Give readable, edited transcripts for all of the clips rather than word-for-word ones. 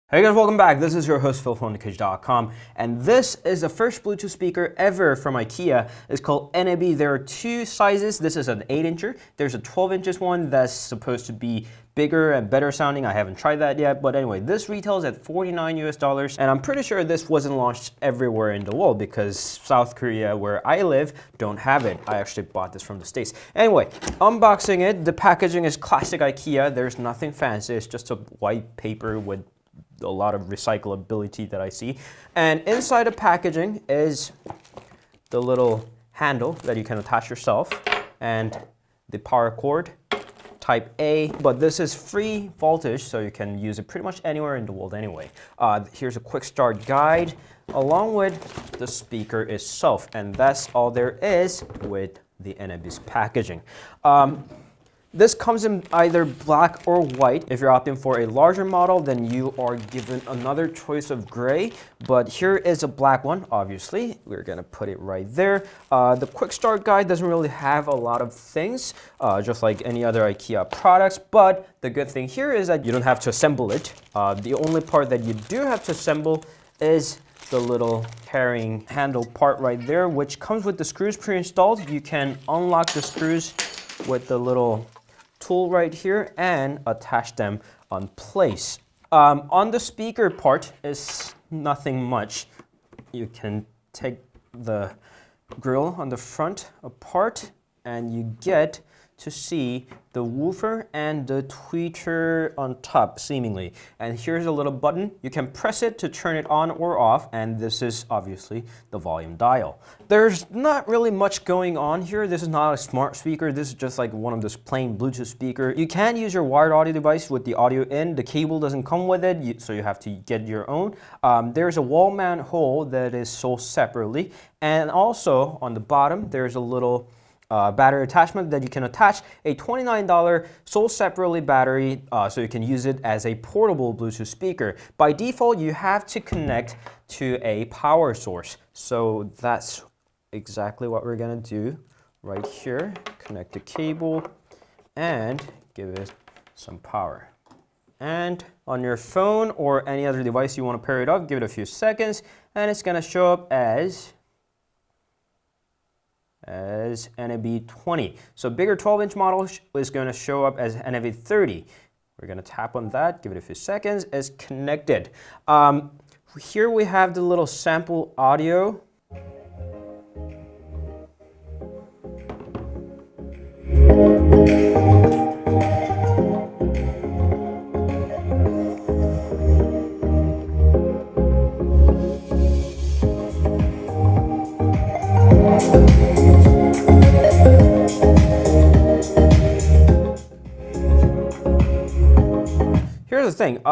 Hey guys, welcome back. This is your host Phil from underKG.com, and this is the first Bluetooth speaker ever from IKEA. It's called Eneby. There are two sizes. This is an 8-incher. There's a 12-inch one that's supposed to be bigger and better sounding. I haven't tried that yet, but anyway, this retails at $49 and I'm pretty sure this wasn't launched everywhere in the world because South Korea, where I live, don't have it. I actually bought this from the States. Anyway, unboxing it. The packaging is classic IKEA. There's nothing fancy. It's just a white paper with a lot of recyclability that I see. And inside the packaging is the little handle that you can attach yourself and the power cord, type A, but this is free voltage, so you can use it pretty much anywhere in the world anyway. Here's a quick start guide along with the speaker itself, and that's all there is with the Eneby's packaging. This comes in either black or white. If you're opting for a larger model, then you are given another choice of gray. But here is a black one, obviously. We're gonna put it right there. The quick start guide doesn't really have a lot of things, just like any other IKEA products. But the good thing here is that you don't have to assemble it. The only part that you do have to assemble is the little carrying handle part right there, which comes with the screws pre-installed. You can unlock the screws with the little tool right here and attach them on place. On the speaker part is nothing much. You can take the grill on the front apart and you get to see the woofer and the tweeter on top, seemingly. And here's a little button. You can press it to turn it on or off, and this is obviously the volume dial. There's not really much going on here. This is not a smart speaker. This is just like one of those plain Bluetooth speaker. You can use your wired audio device with the audio in. The cable doesn't come with it, so you have to get your own. There's a wall mount hole that is sold separately. And also on the bottom, there's a little battery attachment that you can attach a $29 sold separately battery, so you can use it as a portable Bluetooth speaker. By default, you have to connect to a power source. So that's exactly what we're gonna do right here. Connect the cable and give it some power. And on your phone or any other device you want to pair it up, give it a few seconds and it's gonna show up as Eneby 20. So bigger 12-inch model is going to show up as Eneby 30. We're going to tap on that, give it a few seconds. It's connected. Here we have the little sample audio. Here's the thing,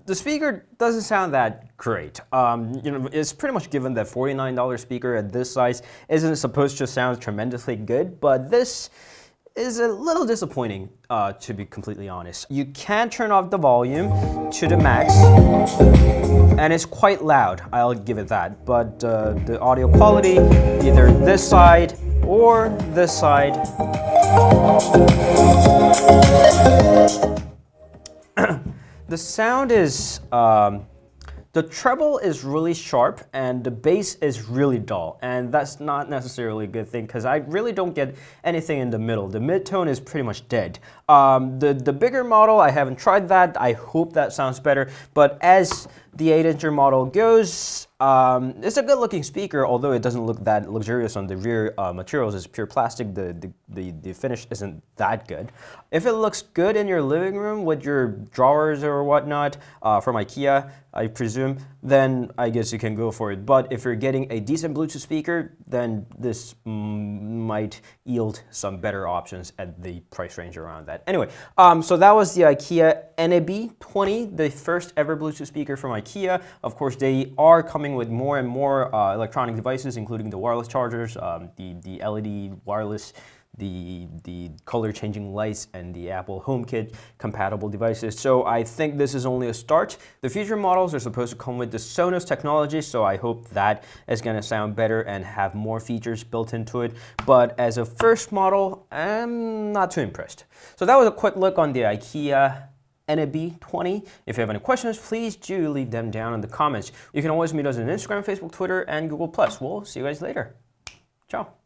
the speaker doesn't sound that great. It's pretty much given that $49 speaker at this size isn't supposed to sound tremendously good, but this is a little disappointing, to be completely honest. You can turn off the volume to the max, and it's quite loud, I'll give it that. But the audio quality, either this side or this side, the sound is, the treble is really sharp and the bass is really dull, and that's not necessarily a good thing because I really don't get anything in the middle. The mid-tone is pretty much dead. The bigger model, I haven't tried that. I hope that sounds better, but as the 8-incher model goes, it's a good-looking speaker, although it doesn't look that luxurious on the rear materials. It's pure plastic. The finish isn't that good. If it looks good in your living room with your drawers or whatnot from IKEA, I presume, then I guess you can go for it. But if you're getting a decent Bluetooth speaker, then this might yield some better options at the price range around that. Anyway, so that was the IKEA Eneby 20, the first ever Bluetooth speaker from IKEA. Of course, they are coming with more and more electronic devices, including the wireless chargers, the LED wireless, the color changing lights, and the Apple HomeKit compatible devices. So I think this is only a start. The future models are supposed to come with the Sonos technology, so I hope that is going to sound better and have more features built into it. But as a first model, I'm not too impressed. So that was a quick look on the IKEA Eneby20. If you have any questions, please do leave them down in the comments. You can always meet us on Instagram, Facebook, Twitter, and Google+. We'll see you guys later. Ciao.